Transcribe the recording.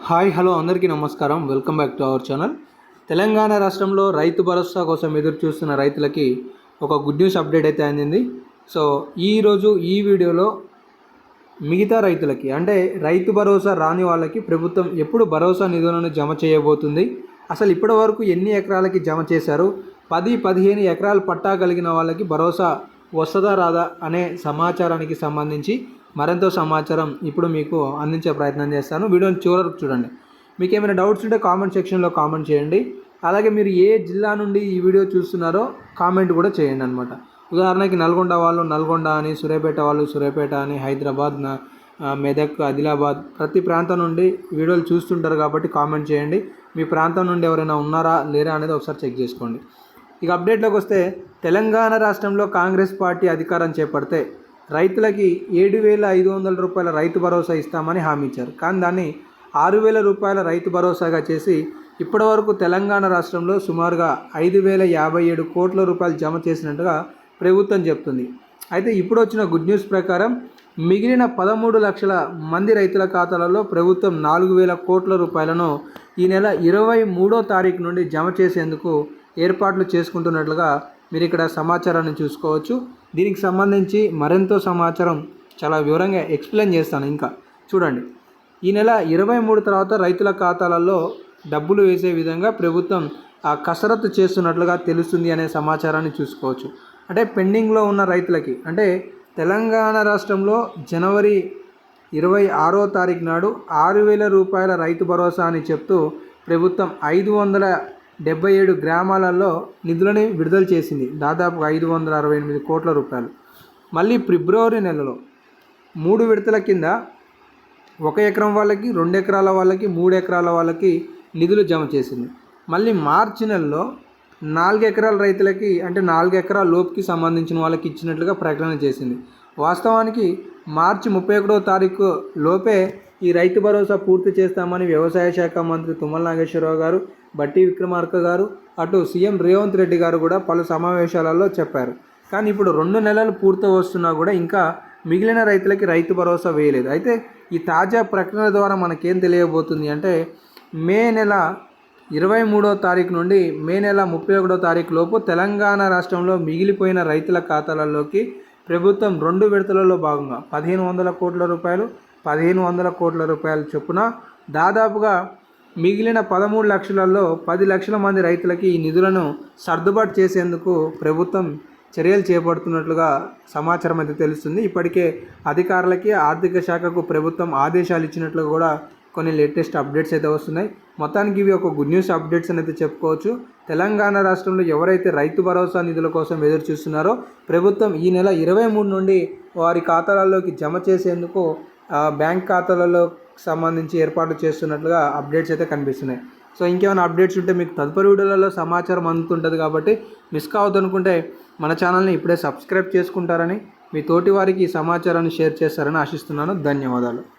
Hi hello అందరికీ నమస్కారం. Welcome back to our channel. Telangana రాష్ట్రంలో రైతు భరోసా కోసం ఎదురు చూస్తున్న రైతులకి ఒక గుడ్ న్యూస్ అప్డేట్ అయితే అందింది. సో ఈరోజు ఈ వీడియోలో మిగతా రైతులకి అంటే రైతు భరోసా రాని వాళ్ళకి ప్రభుత్వం ఎప్పుడు భరోసా నిధులను జమ చేయబోతుంది, అసలు ఇప్పటి వరకు ఎన్ని ఎకరాలకి జమ చేశారు, 10-15 ఎకరాలు పట్టా కలిగిన వాళ్ళకి భరోసా వస్తుందా రాదా అనే సమాచారానికి సంబంధించి మరింత సమాచారం ఇప్పుడు మీకు అందించే ప్రయత్నం చేస్తాను. వీడియోని చివరకు చూడండి. మీకు ఏమైనా డౌట్స్ ఉంటే కామెంట్ సెక్షన్లో కామెంట్ చేయండి. అలాగే మీరు ఏ జిల్లా నుండి ఈ వీడియో చూస్తున్నారో కామెంట్ కూడా చేయండి అనమాట. ఉదాహరణకి నల్గొండ వాళ్ళు నల్గొండ అని, సూర్యాపేట వాళ్ళు సూర్యాపేట అని, హైదరాబాద్, మెదక్, ఆదిలాబాద్ ప్రతి ప్రాంతం నుండి వీడియోలు చూస్తుంటారు కాబట్టి కామెంట్ చేయండి. మీ ప్రాంతం నుండి ఎవరైనా ఉన్నారా లేరా అనేది ఒకసారి చెక్ చేసుకోండి. ఇక అప్డేట్లోకి వస్తే, తెలంగాణ రాష్ట్రంలో కాంగ్రెస్ పార్టీ అధికారం చేపడితే రైతులకి 7,500 రూపాయల రైతు భరోసా ఇస్తామని హామీ ఇచ్చారు. కానీ దాన్ని 6,000 రూపాయల రైతు భరోసాగా చేసి ఇప్పటివరకు తెలంగాణ రాష్ట్రంలో సుమారుగా 5,057 కోట్ల రూపాయలు జమ చేసినట్టుగా ప్రభుత్వం చెప్తుంది. అయితే ఇప్పుడు వచ్చిన గుడ్ న్యూస్ ప్రకారం మిగిలిన 13 లక్షల మంది రైతుల ఖాతాలలో ప్రభుత్వం 4,000 కోట్ల రూపాయలను ఈ నెల 23వ తారీఖు నుండి జమ చేసేందుకు ఏర్పాట్లు చేసుకుంటున్నట్లుగా మీరు ఇక్కడ సమాచారాన్ని చూసుకోవచ్చు. దీనికి సంబంధించి మరెంతో సమాచారం చాలా వివరంగా ఎక్స్ప్లెయిన్ చేస్తాను. ఇంకా చూడండి, ఈ నెల 23 తర్వాత రైతుల ఖాతాలలో డబ్బులు వేసే విధంగా ప్రభుత్వం కసరత్తు చేస్తున్నట్లుగా తెలుస్తుంది అనే సమాచారాన్ని చూసుకోవచ్చు. అంటే పెండింగ్లో ఉన్న రైతులకి, అంటే తెలంగాణ రాష్ట్రంలో జనవరి 26వ తారీఖు నాడు 6,000 రూపాయల రైతు భరోసా అని చెప్తూ ప్రభుత్వం 577 గ్రామాలలో నిధులని విడుదల చేసింది, దాదాపు 568 కోట్ల రూపాయలు. మళ్ళీ ఫిబ్రవరి నెలలో 3 విడతల కింద 1 ఎకరం వాళ్ళకి, 2 ఎకరాల వాళ్ళకి, 3 ఎకరాల వాళ్ళకి నిధులు జమ చేసింది. మళ్ళీ మార్చి నెలలో 4 ఎకరాల రైతులకి, అంటే 4 ఎకరాల లోపుకి సంబంధించిన వాళ్ళకి ఇచ్చినట్లుగా ప్రకటన చేసింది. వాస్తవానికి మార్చి 31వ తారీఖు లోపే ఈ రైతు భరోసా పూర్తి చేస్తామని వ్యవసాయ శాఖ మంత్రి తుమ్మల నాగేశ్వరరావు గారు, బట్టి విక్రమార్క గారు, అటు సీఎం రేవంత్ రెడ్డి గారు కూడా పలు సమావేశాలలో చెప్పారు. కానీ ఇప్పుడు 2 నెలలు పూర్తి వస్తున్నా కూడా ఇంకా మిగిలిన రైతులకి రైతు భరోసా వేయలేదు. అయితే ఈ తాజా ప్రకటన ద్వారా మనకేం తెలియబోతుంది అంటే, మే నెల 23వ తారీఖు నుండి మే నెల 31వ తారీఖు లోపు తెలంగాణ రాష్ట్రంలో మిగిలిపోయిన రైతుల ఖాతాలలోకి ప్రభుత్వం 2 విడతలలో భాగంగా 1,500 కోట్ల రూపాయలు, 1,500 కోట్ల రూపాయల చొప్పున దాదాపుగా మిగిలిన 13 లక్షలలో 10 లక్షల మంది రైతులకి ఈ నిధులను సర్దుబాటు చేసేందుకు ప్రభుత్వం చర్యలు చేపడుతున్నట్లుగా సమాచారం అయితే తెలుస్తుంది. ఇప్పటికే అధికారులకి, ఆర్థిక శాఖకు ప్రభుత్వం ఆదేశాలు ఇచ్చినట్లుగా కూడా కొన్ని లేటెస్ట్ అప్డేట్స్ అయితే వస్తున్నాయి. మొత్తానికి ఇవి ఒక గుడ్ న్యూస్ అప్డేట్స్ అని అయితే చెప్పుకోవచ్చు. తెలంగాణ రాష్ట్రంలో ఎవరైతే రైతు భరోసా నిధుల కోసం ఎదురు చూస్తున్నారో ప్రభుత్వం ఈ నెల 23 నుండి వారి ఖాతాలలోకి జమ చేసేందుకు బ్యాంక్ ఖాతాలలో సంబంధించి ఏర్పాట్లు చేస్తున్నట్లుగా అప్డేట్స్ అయితే కనిపిస్తున్నాయి. సో ఇంకేమైనా అప్డేట్స్ ఉంటే మీకు తదుపరి వీడియోలలో సమాచారం అందుతుంటుంది కాబట్టి మిస్ కావద్దనుకుంటే మన ఛానల్ని ఇప్పుడే సబ్స్క్రైబ్ చేసుకుంటారని, మీ తోటి వారికి ఈ సమాచారాన్ని షేర్ చేస్తారని ఆశిస్తున్నాను. ధన్యవాదాలు.